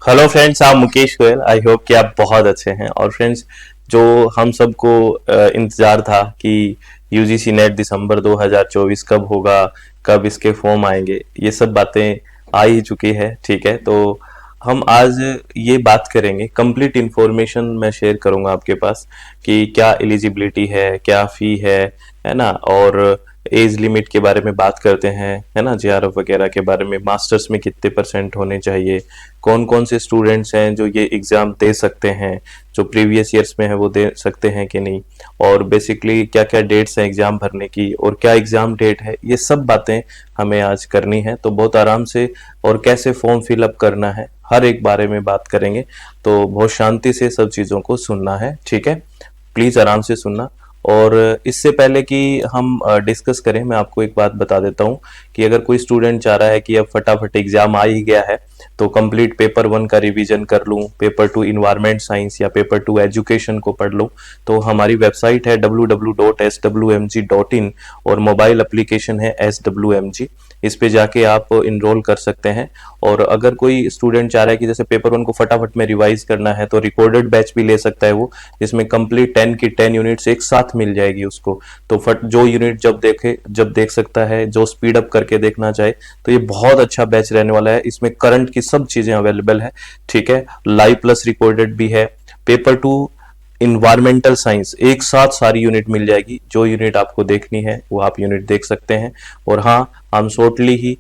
Hello friends, आप Mukesh Goyal. I hope कि आप बहुत अच्छे हैं। और फ्रेंड्स, जो हम सबको इंतजार था कि यूजीसी नेट दिसंबर 2024 कब होगा, कब इसके फॉर्म आएंगे, ये सब बातें आ ही चुकी है। ठीक है, तो हम आज ये बात करेंगे, कंप्लीट इंफॉर्मेशन मैं शेयर करूंगा आपके पास कि क्या एलिजिबिलिटी है, क्या फी है ना। और एज लिमिट के बारे में बात करते हैं, है ना, जेआरएफ वगैरह के बारे में, मास्टर्स में कितने परसेंट होने चाहिए, कौन कौन से स्टूडेंट्स हैं जो ये एग्जाम दे सकते हैं, जो प्रीवियस ईयर्स में है वो दे सकते हैं कि नहीं, और बेसिकली क्या क्या डेट्स हैं एग्जाम भरने की, और क्या एग्जाम डेट है, ये सब बातें हमें आज करनी है। तो बहुत आराम से, और कैसे फॉर्म फिलअप करना है, हर एक बारे में बात करेंगे। तो बहुत शांति से सब चीज़ों को सुनना है, ठीक है, प्लीज़ आराम से सुनना। और इससे पहले कि हम डिस्कस करें, मैं आपको एक बात बता देता हूं कि अगर कोई स्टूडेंट चाह रहा है कि अब फटाफट एग्जाम आ ही गया है तो कंप्लीट पेपर 1 का रिवीजन कर लूं, पेपर 2 इन्वायरमेंट साइंस या पेपर 2 एजुकेशन को पढ़ लूं, तो हमारी वेबसाइट है www.swmg.in और मोबाइल एप्लीकेशन है SWMG। इस पे जाके आप इनरोल कर सकते हैं। और अगर कोई स्टूडेंट चाह रहा है कि जैसे पेपर 1 को फटाफट में रिवाइज करना है तो रिकॉर्डेड बैच भी ले सकता है वो, जिसमें कंप्लीट 10 की 10 यूनिट्स एक साथ मिल जाएगी उसको। तो फट जो यूनिट जब देख सकता है, जो स्पीड अप करके देखना चाहे, तो ये बहुत अच्छा बैच रहने वाला है। इसमें करंट की सब चीजें अवेलेबल है, ठीक है, लाइव प्लस रिकॉर्डेड भी है। पेपर 2 इन्वायरमेंटल साइंस एक साथ सारी यूनिट मिल जाएगी, जो यूनिट आपको देखनी है वो आप यूनिट देख सकते हैं। और हाँ, हम शॉर्टली ही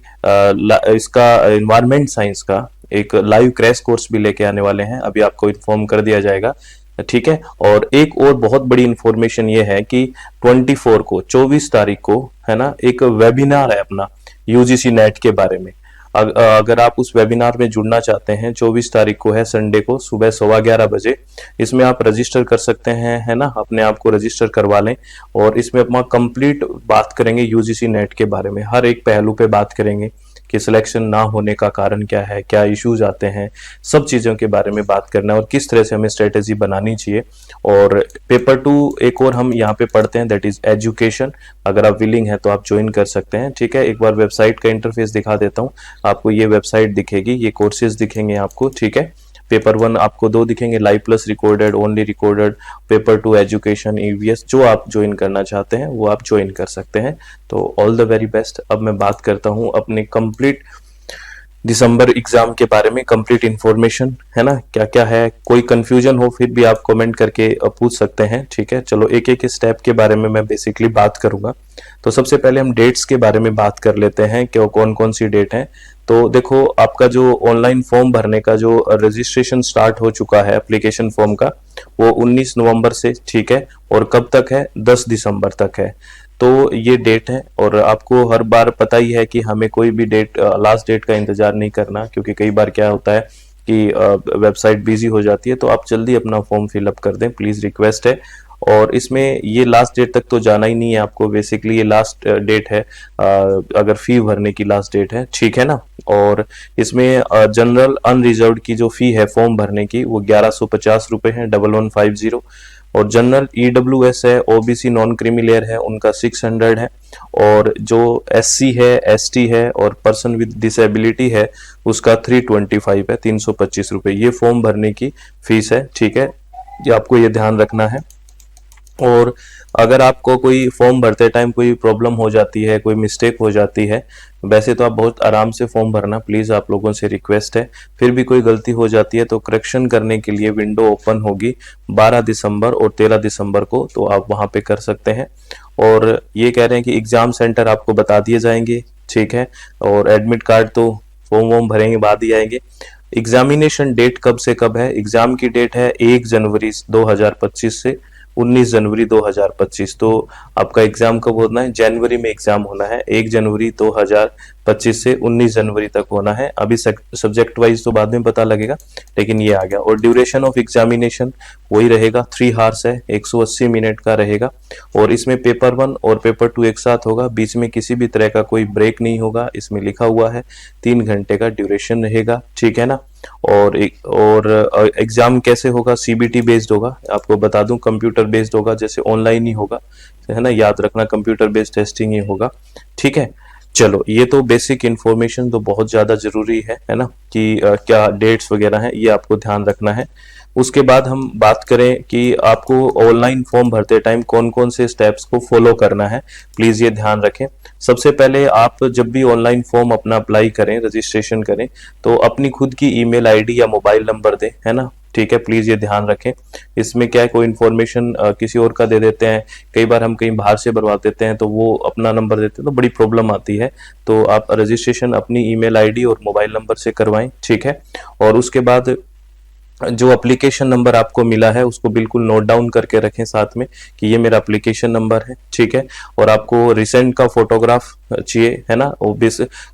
इसका इन्वायरमेंट साइंस का एक लाइव क्रैश कोर्स भी लेके आने वाले हैं, अभी आपको इन्फॉर्म कर दिया जाएगा, ठीक है। और एक और बहुत बड़ी इंफॉर्मेशन ये है कि 24 को 24 तारीख को, है ना, एक वेबिनार है अपना यूजीसी नेट के बारे में। अगर आप उस वेबिनार में जुड़ना चाहते हैं, 24 तारीख को है, संडे को, सुबह 11:15 बजे। इसमें आप रजिस्टर कर सकते हैं, है ना, अपने आप को रजिस्टर करवा लें। और इसमें अपना कंप्लीट बात करेंगे यूजीसी नेट के बारे में, हर एक पहलू पे बात करेंगे कि सिलेक्शन ना होने का कारण क्या है, क्या इश्यूज आते हैं, सब चीज़ों के बारे में बात करना है और किस तरह से हमें स्ट्रेटेजी बनानी चाहिए। और पेपर 2 एक और हम यहाँ पे पढ़ते हैं, दैट इज एजुकेशन। अगर आप विलिंग है तो आप ज्वाइन कर सकते हैं, ठीक है। एक बार वेबसाइट का इंटरफेस दिखा देता हूँ आपको। ये वेबसाइट दिखेगी, ये कोर्सेज दिखेंगे आपको, ठीक है। पेपर 1 आपको 2 दिखेंगे, live plus recorded, only recorded. Paper 2 education, EVS, जो आप ज्वाइन करना चाहते हैं वो आप ज्वाइन कर सकते हैं। तो ऑल द वेरी बेस्ट। अब मैं बात करता हूँ अपने कंप्लीट दिसंबर एग्जाम के बारे में, कंप्लीट इंफॉर्मेशन, है ना, क्या क्या है। कोई कंफ्यूजन हो फिर भी आप कमेंट करके पूछ सकते हैं, ठीक है। चलो एक एक स्टेप के बारे में मैं बेसिकली बात करूंगा। तो सबसे पहले हम डेट्स के बारे में बात कर लेते हैं कि कौन कौन सी डेट है। तो देखो, आपका जो ऑनलाइन फॉर्म भरने का जो रजिस्ट्रेशन स्टार्ट हो चुका है एप्लीकेशन फॉर्म का, वो 19 नवंबर से, ठीक है। और कब तक है? 10 दिसंबर तक है। तो ये डेट है। और आपको हर बार पता ही है कि हमें कोई भी डेट, लास्ट डेट का इंतजार नहीं करना, क्योंकि कई बार क्या होता है कि वेबसाइट बिजी हो जाती है। तो आप जल्दी अपना फॉर्म फिलअप कर दें, प्लीज, रिक्वेस्ट है। और इसमें ये लास्ट डेट तक तो जाना ही नहीं है आपको, बेसिकली ये लास्ट डेट है, अगर फी भरने की लास्ट डेट है, ठीक है ना। और इसमें जनरल अनरिजर्व्ड की जो फी है फॉर्म भरने की, वो 1150 रुपए है, 1150। और जनरल ईडब्ल्यूएस है, ओबीसी नॉन क्रीमी लेयर है, उनका 600 है। और जो एससी है, एसटी है और पर्सन विद डिसेबिलिटी है, उसका 325 है, 325 रुपए, ये फॉर्म भरने की फीस है, ठीक है। ये आपको ये ध्यान रखना है। और अगर आपको कोई फॉर्म भरते टाइम कोई प्रॉब्लम हो जाती है, कोई मिस्टेक हो जाती है, वैसे तो आप बहुत आराम से फॉर्म भरना, प्लीज, आप लोगों से रिक्वेस्ट है। फिर भी कोई गलती हो जाती है तो करेक्शन करने के लिए विंडो ओपन होगी 12 दिसंबर और 13 दिसंबर को, तो आप वहां पे कर सकते हैं। और ये कह रहे हैं कि एग्जाम सेंटर आपको बता दिए जाएंगे, ठीक है। और एडमिट कार्ड तो फॉर्म वॉर्म भरेंगे बाद ही आएंगे। एग्जामिनेशन डेट कब से कब है? एग्जाम की डेट है 1 जनवरी 2025 से 19 जनवरी 2025। तो आपका एग्जाम कब होना है? जनवरी में एग्जाम होना है, 1 जनवरी 2025 से 19 जनवरी तक होना है। अभी सब्जेक्ट वाइज तो बाद में पता लगेगा, लेकिन ये आ गया। और ड्यूरेशन ऑफ एग्जामिनेशन वही रहेगा, 3 हार्स है, 180 मिनट का रहेगा। और इसमें पेपर 1 और पेपर 2 एक साथ होगा, बीच में किसी भी तरह का कोई ब्रेक नहीं होगा, इसमें लिखा हुआ है। 3 घंटे का ड्यूरेशन रहेगा, ठीक है ना। और एग्जाम कैसे होगा? सीबीटी बेस्ड होगा, आपको बता दूं, कंप्यूटर बेस्ड होगा, जैसे ऑनलाइन ही होगा, है ना, याद रखना, कंप्यूटर बेस्ड टेस्टिंग ही होगा, ठीक है। चलो, ये तो बेसिक इन्फॉर्मेशन तो बहुत ज़्यादा ज़रूरी है ना, कि क्या डेट्स वगैरह हैं, ये आपको ध्यान रखना है। उसके बाद हम बात करें कि आपको ऑनलाइन फॉर्म भरते टाइम कौन कौन से स्टेप्स को फॉलो करना है, प्लीज़ ये ध्यान रखें। सबसे पहले आप जब भी ऑनलाइन फॉर्म अपना अप्लाई करें, रजिस्ट्रेशन करें, तो अपनी खुद की ईमेल आईडी या मोबाइल नंबर दें, है ना, ठीक है, प्लीज़ ये ध्यान रखें। इसमें क्या है, कोई इन्फॉर्मेशन किसी और का दे देते हैं, कई बार हम कहीं बाहर से भरवा देते हैं तो वो अपना नंबर देते हैं तो बड़ी प्रॉब्लम आती है। तो आप रजिस्ट्रेशन अपनी ईमेल आईडी और मोबाइल नंबर से करवाएं, ठीक है। और उसके बाद जो एप्लीकेशन नंबर आपको मिला है उसको बिल्कुल नोट डाउन करके रखें साथ में, कि ये मेरा एप्लीकेशन नंबर है, ठीक है। और आपको रिसेंट का फोटोग्राफ चाहिए, है ना, वो भी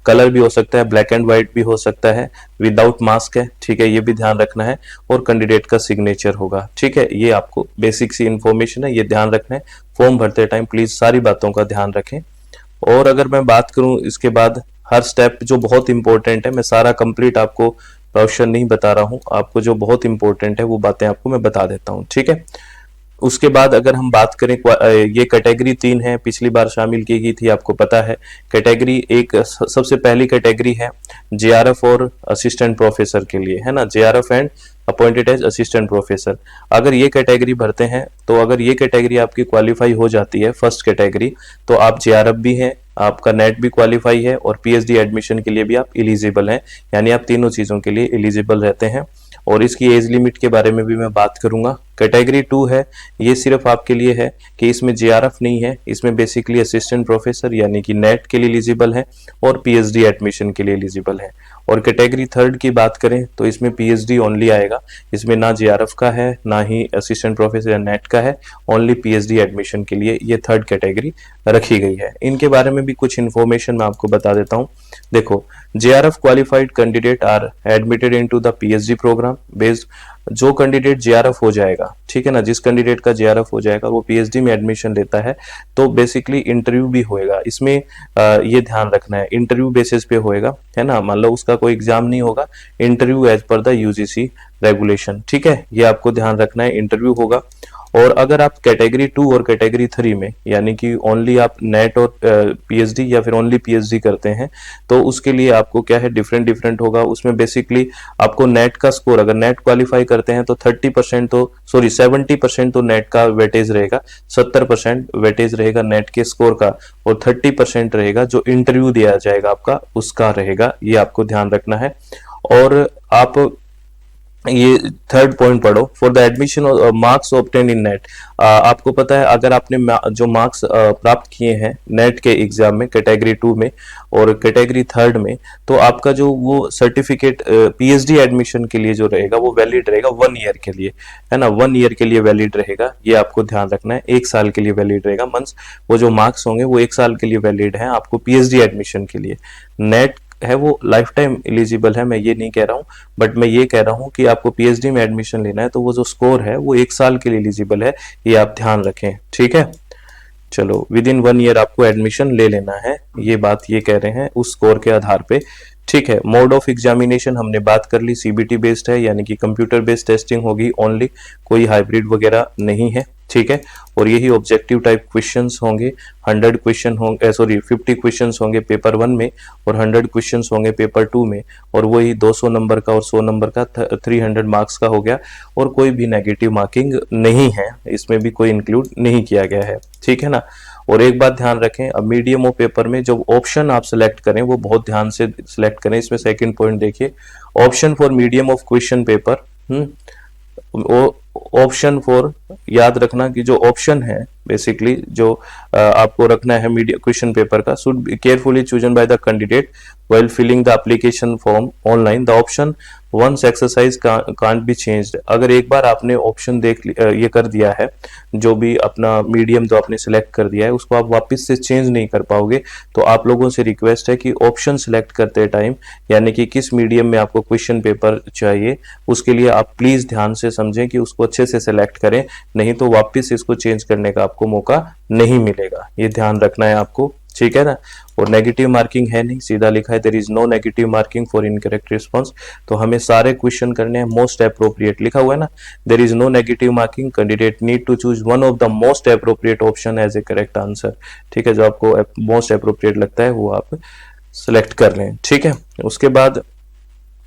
कलर भी हो सकता है, ब्लैक एंड व्हाइट भी हो सकता है, विदाउट मास्क है, ठीक है, ये भी ध्यान रखना है। और कैंडिडेट का सिग्नेचर होगा, ठीक है। ये आपको बेसिक सी इन्फॉर्मेशन है, ये ध्यान रखना है। फॉर्म भरते टाइम प्लीज सारी बातों का ध्यान रखें। और अगर मैं बात करूं इसके बाद हर स्टेप जो बहुत इंपॉर्टेंट है, मैं सारा कंप्लीट आपको प्रोसेस नहीं बता रहा हूं, आपको जो बहुत इंपॉर्टेंट है वो बातें आपको मैं बता देता हूं, ठीक है। उसके बाद अगर हम बात करें, ये कैटेगरी 3 है, पिछली बार शामिल की गई थी, आपको पता है। कैटेगरी एक सबसे पहली कैटेगरी है जेआरएफ और असिस्टेंट प्रोफेसर के लिए, है ना, JRF and appointed as assistant professor. अगर ये कैटेगरी भरते हैं, तो अगर ये कैटेगरी आपकी क्वालिफाई हो जाती है, फर्स्ट कैटेगरी, तो आप जेआरएफ भी हैं, आपका नेट भी क्वालिफाई है, और पीएचडी एडमिशन के लिए भी आप एलिजिबल हैं, यानी आप तीनों चीजों के लिए एलिजिबल रहते हैं। और इसकी एज लिमिट के बारे में भी मैं बात करूंगा। कैटेगरी 2 है, ये सिर्फ आपके लिए है कि इसमें जेआरएफ नहीं है, इसमें बेसिकली असिस्टेंट प्रोफेसर यानी कि नेट के लिए एलिजिबल है और पीएचडी एडमिशन के लिए एलिजिबल है। और कैटेगरी 3 की बात करें तो इसमें पीएचडी ओनली आएगा, इसमें ना जेआरएफ का है ना ही असिस्टेंट प्रोफेसर या नेट का है, ओनली पीएचडी एडमिशन के लिए ये 3rd कैटेगरी रखी गई है। इनके बारे में भी कुछ इन्फॉर्मेशन मैं आपको बता देता हूँ। देखो, JRF qualified candidate are admitted into the PhD programme based. जो कैंडिडेट जेआरएफ हो जाएगा, ठीक है ना, जिस कैंडिडेट का जेआरएफ हो जाएगा वो पीएचडी में एडमिशन लेता है, तो बेसिकली इंटरव्यू भी होएगा। इसमें ये ध्यान रखना है, इंटरव्यू बेसिस पे होएगा, है ना, मान लो उसका कोई एग्जाम नहीं होगा, interview as per the UGC regulation, ठीक है, ये आपको ध्यान रखना है, इंटरव्यू होगा। और अगर आप कैटेगरी 2 और कैटेगरी 3 में, यानी कि ओनली आप नेट और पीएचडी या फिर ओनली पीएचडी करते हैं, तो उसके लिए आपको क्या है, डिफरेंट होगा। उसमें बेसिकली आपको नेट का स्कोर, अगर नेट क्वालिफाई करते हैं तो 30% तो 70% तो नेट का वेटेज रहेगा, 70% वेटेज रहेगा नेट के स्कोर का, और 30% रहेगा जो इंटरव्यू दिया जाएगा आपका, उसका रहेगा। ये आपको ध्यान रखना है। और आप ये 3rd पॉइंट पढ़ो, for the admission marks obtain in net. आपको पता है, अगर आपने जो मार्क्स प्राप्त किए हैं नेट के एग्जाम में कैटेगरी 2 में और कैटेगरी 3rd में, तो आपका जो वो सर्टिफिकेट पीएचडी एडमिशन के लिए जो रहेगा वो वैलिड रहेगा 1 ईयर के लिए, है ना, 1 ईयर के लिए वैलिड रहेगा। ये आपको ध्यान रखना है, 1 साल के लिए वैलिड रहेगा, मींस वो जो मार्क्स होंगे वो 1 साल के लिए वैलिड है आपको पीएचडी एडमिशन के लिए। नेट है वो लाइफ टाइम एलिजिबल है, मैं ये नहीं कह रहा हूँ, बट मैं ये कह रहा हूँ कि आपको पीएचडी में एडमिशन लेना है तो वो जो स्कोर है वो 1 साल के लिए एलिजिबल है, ये आप ध्यान रखें, ठीक है। चलो, विद इन 1 ईयर आपको एडमिशन ले लेना है, ये बात ये कह रहे हैं उस स्कोर के आधार पे, ठीक है। मोड ऑफ एग्जामिनेशन हमने बात कर ली, सीबीटी बेस्ड है, यानी कि कंप्यूटर बेस्ड टेस्टिंग होगी ओनली, कोई हाइब्रिड वगैरह नहीं है, ठीक है। और यही ऑब्जेक्टिव टाइप क्वेश्चंस होंगे, 100 क्वेश्चन होंगे, 50 क्वेश्चंस होंगे पेपर 1 में और 100 क्वेश्चंस होंगे पेपर 2 में, और वही 200 नंबर का और 100 नंबर का 300 मार्क्स का हो गया। और कोई भी नेगेटिव मार्किंग नहीं है, इसमें भी कोई इंक्लूड नहीं किया गया है, ठीक है ना। और एक बात ध्यान रखें, अब मीडियम ऑफ पेपर में जो ऑप्शन आप सिलेक्ट करें वो बहुत ध्यान से सिलेक्ट करें। इसमें 2nd पॉइंट देखिए, option for medium of question paper, option for, याद रखना कि जो ऑप्शन है बेसिकली जो आपको रखना है मीडिया क्वेश्चन पेपर का, should be carefully chosen by the candidate while filling the application form online. The option once exercise can't be changed. अगर एक बार आपने ऑप्शन ये कर दिया है, जो भी अपना मीडियम जो आपने सिलेक्ट कर दिया है उसको आप वापस से चेंज नहीं कर पाओगे। तो आप लोगों से रिक्वेस्ट है कि ऑप्शन सिलेक्ट करते टाइम, यानी कि किस मीडियम में आपको क्वेश्चन पेपर चाहिए, उसके लिए आप प्लीज ध्यान से समझें कि उसको अच्छे से सिलेक्ट करें, नहीं तो वापस इसको चेंज करने का आपको मौका नहीं मिलेगा। ये ध्यान रखना है आपको। ठीक है ना। और नेगेटिव मार्किंग है नहीं, सीधा लिखा है there is no negative marking for incorrect response. तो हमें सारे क्वेश्चन करने हैं मोस्ट अप्रोप्रिएट, लिखा हुआ है ना, there is no negative marking, candidate need to choose one of the most appropriate option as a correct answer. ठीक है, जो आपको मोस्ट अप्रोप्रिएट लगता है वो आप सेलेक्ट कर लें। ठीक है, उसके बाद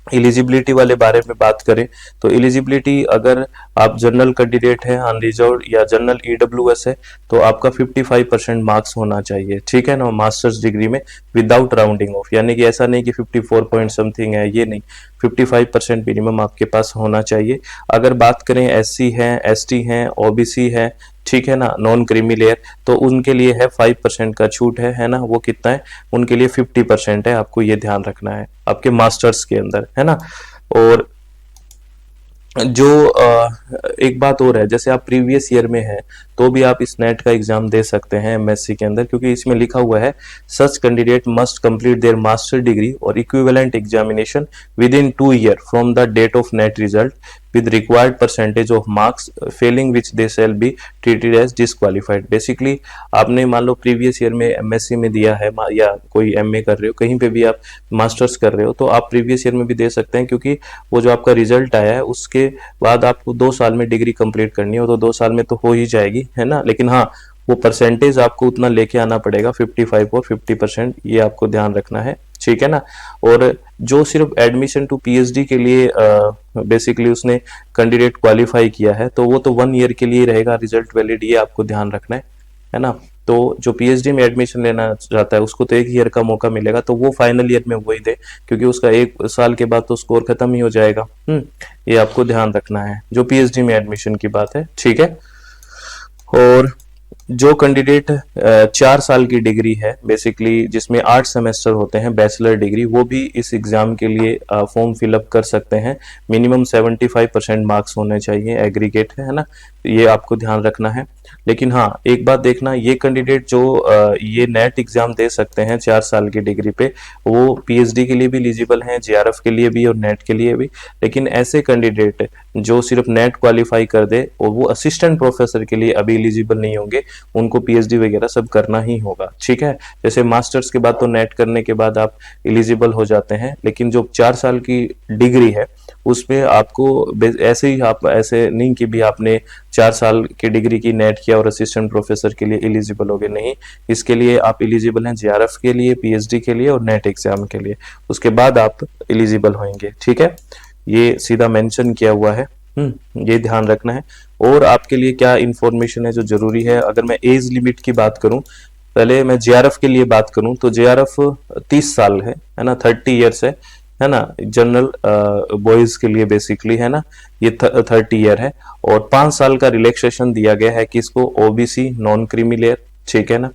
एलिजिबिलिटी वाले बारे में बात करें तो एलिजिबिलिटी, अगर आप जनरल कैंडिडेट है, अनरिजर्व या जनरल ईडब्ल्यूएस है, तो आपका 55% मार्क्स होना चाहिए। ठीक है ना, मास्टर्स डिग्री में विदाउट राउंडिंग ऑफ, यानी कि ऐसा नहीं कि 54 पॉइंट समथिंग है, ये नहीं, 55% मिनिमम आपके पास होना चाहिए। अगर बात करें एससी है, एसटी है, ओबीसी है, ठीक है ना, नॉन क्रीमी लेयर, तो उनके लिए है 5% का छूट है ना, वो कितना है, उनके लिए 50% है, आपको ये ध्यान रखना है आपके मास्टर्स के अंदर, है ना। और जो एक बात और है, जैसे आप प्रीवियस ईयर में हैं तो भी आप इस नेट का एग्जाम दे सकते हैं एमएससी के अंदर, क्योंकि इसमें लिखा हुआ है such candidate must complete their master degree और equivalent examination within 2 year from the date of NET result with required percentage of marks failing which they shall be treated as disqualified। Basically आपने मान लो previous year में MSc में दिया है या कोई MA कर रहे हो, कहीं पे भी आप मास्टर्स कर रहे हो, तो आप प्रीवियस ईयर में भी दे सकते हैं, क्योंकि वो जो आपका रिजल्ट आया है उसके बाद आपको 2 साल में डिग्री कंप्लीट करनी हो तो 2 साल में तो हो ही जाएगी, है ना। लेकिन हाँ, वो परसेंटेज आपको उतना लेके आना पड़ेगा, 55 और 50%, ये आपको ध्यान रखना है। ठीक है ना। और जो सिर्फ एडमिशन टू पीएचडी के लिए बेसिकली उसने कैंडिडेट क्वालिफाई किया है, तो वो तो 1 ईयर के लिए रहेगा रिजल्ट वैलिड, ये आपको ध्यान रखना है ना। तो जो पीएचडी में एडमिशन लेना चाहता है उसको तो 1 ईयर का मौका मिलेगा, तो वो फाइनल ईयर में वही दे, क्योंकि उसका 1 साल के बाद तो स्कोर खत्म ही हो जाएगा। ये आपको ध्यान रखना है, जो पीएचडी में एडमिशन की बात है। ठीक है। और जो कैंडिडेट 4 साल की डिग्री है बेसिकली, जिसमें 8 सेमेस्टर होते हैं बैचलर डिग्री, वो भी इस एग्जाम के लिए फॉर्म फिलअप कर सकते हैं। मिनिमम 75% मार्क्स होने चाहिए, एग्रीगेट है ना, ये आपको ध्यान रखना है। लेकिन हाँ, एक बात देखना, ये कैंडिडेट जो ये नेट एग्जाम दे सकते हैं 4 साल की डिग्री पे, वो पीएचडी के लिए भी एलिजिबल हैं, जेआरएफ के लिए भी और नेट के लिए भी। लेकिन ऐसे कैंडिडेट जो सिर्फ नेट क्वालिफाई कर दे और वो असिस्टेंट प्रोफेसर के लिए अभी एलिजिबल नहीं होंगे, उनको पीएचडी वगैरह सब करना ही होगा। ठीक है, जैसे मास्टर्स के बाद तो नेट करने के बाद आप एलिजिबल हो जाते हैं, लेकिन जो 4 साल की डिग्री है उसमें आपको ऐसे ही, आप ऐसे नहीं कि भी आपने 4 साल की डिग्री की नेट किया और असिस्टेंट प्रोफेसर के लिए एलिजिबल हो गए, नहीं, इसके लिए आप एलिजिबल हैं जेआरएफ के लिए, पीएचडी के लिए और नेट एग्जाम के लिए, उसके बाद आप एलिजिबल होंगे। ठीक है, ये सीधा मेंशन किया हुआ है, ये ध्यान रखना है। और आपके लिए क्या इंफॉर्मेशन है जो जरूरी है, अगर मैं एज लिमिट की बात करूं, पहले मैं जेआरएफ के लिए बात करूं तो जेआरएफ 30 साल है ना, 30 ईयर्स है ना, जनरल बॉयज के लिए बेसिकली, है ना, ये 30 ईयर है। और 5 साल का रिलैक्सेशन दिया गया है किसको, ओबीसी, नॉन क्रीमी लेयर, ठीक है ना,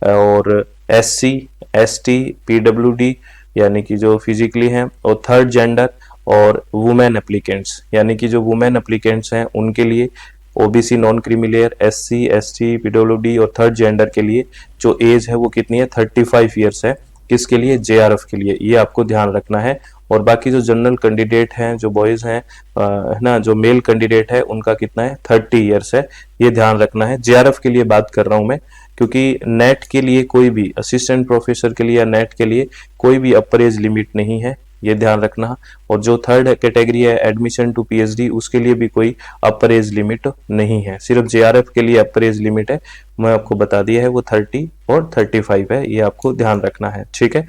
और एससी, एसटी, पीडब्ल्यूडी यानी कि जो फिजिकली हैं, और थर्ड जेंडर और वुमेन एप्लीकेंट्स, यानी कि जो वुमेन एप्लीकेंट्स हैं उनके लिए OBC, non creamy layer, SC, ST, PWD और थर्ड जेंडर के लिए जो एज है वो कितनी है, 35 ईयर्स है। किसके लिए, जेआरएफ के लिए, ये आपको ध्यान रखना है। और बाकी जो जनरल कैंडिडेट हैं, जो बॉयज हैं, है ना, जो मेल कैंडिडेट है उनका कितना है, 30 ईयर्स है, ये ध्यान रखना है। जेआरएफ के लिए बात कर रहा हूं मैं, क्योंकि नेट के लिए कोई भी, असिस्टेंट प्रोफेसर के लिए या नेट के लिए कोई भी अपर एज लिमिट नहीं है, ये ध्यान रखना। और जो थर्ड कैटेगरी है एडमिशन टू पीएचडी, उसके लिए भी कोई अपर एज लिमिट नहीं है, सिर्फ जेआरएफ के लिए अपर एज लिमिट है, मैं आपको बता दिया है, वो 30 और 35 है, ये आपको ध्यान रखना है। ठीक है,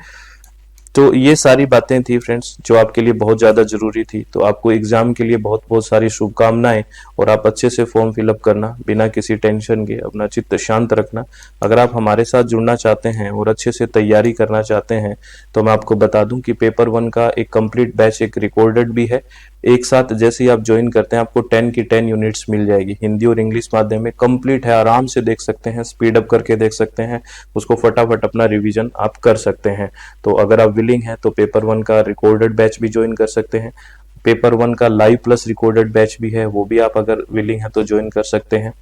तो ये सारी बातें थी फ्रेंड्स जो आपके लिए बहुत ज़्यादा ज़रूरी थी। तो आपको एग्ज़ाम के लिए बहुत बहुत सारी शुभकामनाएं, और आप अच्छे से फॉर्म फिलअप करना, बिना किसी टेंशन के, अपना चित्त शांत रखना। अगर आप हमारे साथ जुड़ना चाहते हैं और अच्छे से तैयारी करना चाहते हैं तो मैं आपको बता दूं कि पेपर 1 का एक कंप्लीट बैच, एक रिकॉर्डेड भी है, एक साथ जैसे ही आप ज्वाइन करते हैं आपको 10 की 10 यूनिट्स मिल जाएगी, हिंदी और इंग्लिश माध्यम में, कंप्लीट है, आराम से देख सकते हैं, स्पीड अप करके देख सकते हैं, उसको फटाफट अपना रिवीजन आप कर सकते हैं। तो अगर आप विलिंग हैं तो पेपर 1 का रिकॉर्डेड बैच भी ज्वाइन कर सकते हैं। पेपर 1 का लाइव प्लस रिकॉर्डेड बैच भी है, वो भी आप अगर विलिंग है तो ज्वाइन कर सकते हैं।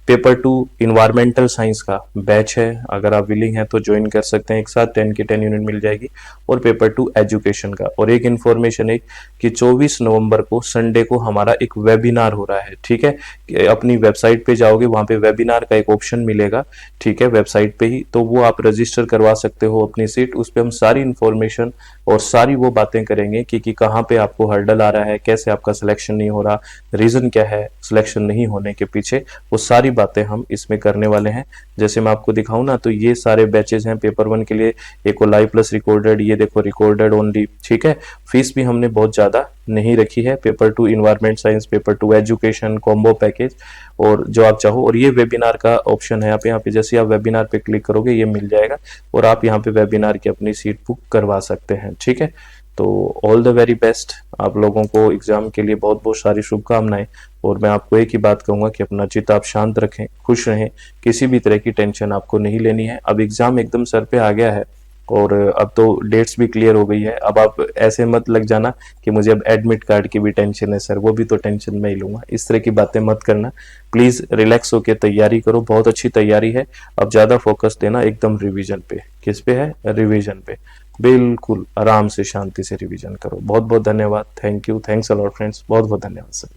पेपर 2 इन्वायरमेंटल साइंस का बैच है, अगर आप विलिंग हैं तो ज्वाइन कर सकते हैं, एक साथ 10 की 10 यूनिट मिल जाएगी। और पेपर 2 एजुकेशन का। और एक इन्फॉर्मेशन है कि 24 नवंबर को संडे को हमारा एक वेबिनार हो रहा है, ठीक है। अपनी वेबसाइट पे जाओगे, वहां पे वेबिनार का एक ऑप्शन मिलेगा, ठीक है, वेबसाइट पे ही, तो वो आप रजिस्टर करवा सकते हो अपनी सीट। उस पर हम सारी इन्फॉर्मेशन और सारी वो बातें करेंगे कि कहाँ पे आपको हर्डल आ रहा है, कैसे आपका सिलेक्शन नहीं हो रहा, रीजन क्या है सिलेक्शन नहीं होने के पीछे, वो सारी बातें हम इसमें करने वाले हैं। जैसे मैं आपको दिखाऊं ना, तो ये सारे बैचेज हैं पेपर 1 के लिए। एक लाइव प्लस रिकॉर्डेड, ये देखो रिकॉर्डेड ओनली, ठीक है। फीस भी हमने बहुत ज्यादा नहीं रखी है। Paper 2 environment science, paper 2 education, combo package, और जो आप चाहो। और ये वेबिनार का ऑप्शन है यहाँ पे जैसे आप वेबिनार पे क्लिक करोगे ये मिल जाएगा, और आप यहाँ पे वेबिनार की अपनी सीट बुक करवा सकते हैं, ठीक है। तो ऑल द वेरी बेस्ट आप लोगों को एग्जाम के लिए, बहुत बहुत सारी शुभकामनाएं। और मैं आपको एक ही बात कहूंगा कि अपना चित्त आप शांत रखें, खुश रहें, किसी भी तरह की टेंशन आपको नहीं लेनी है। अब एग्जाम एकदम सर पे आ गया है, और अब तो डेट्स भी क्लियर हो गई है। अब आप ऐसे मत लग जाना कि मुझे अब एडमिट कार्ड की भी टेंशन है सर, वो भी तो टेंशन मैं ही लूंगा, इस तरह की बातें मत करना। प्लीज रिलैक्स होकर तैयारी करो, बहुत अच्छी तैयारी है। अब ज्यादा फोकस देना एकदम रिवीजन पे। किस पे है? रिवीजन पे। बिल्कुल आराम से शांति से रिवीजन करो। बहुत बहुत धन्यवाद। Thank you, thanks a lot friends, बहुत बहुत धन्यवाद सर।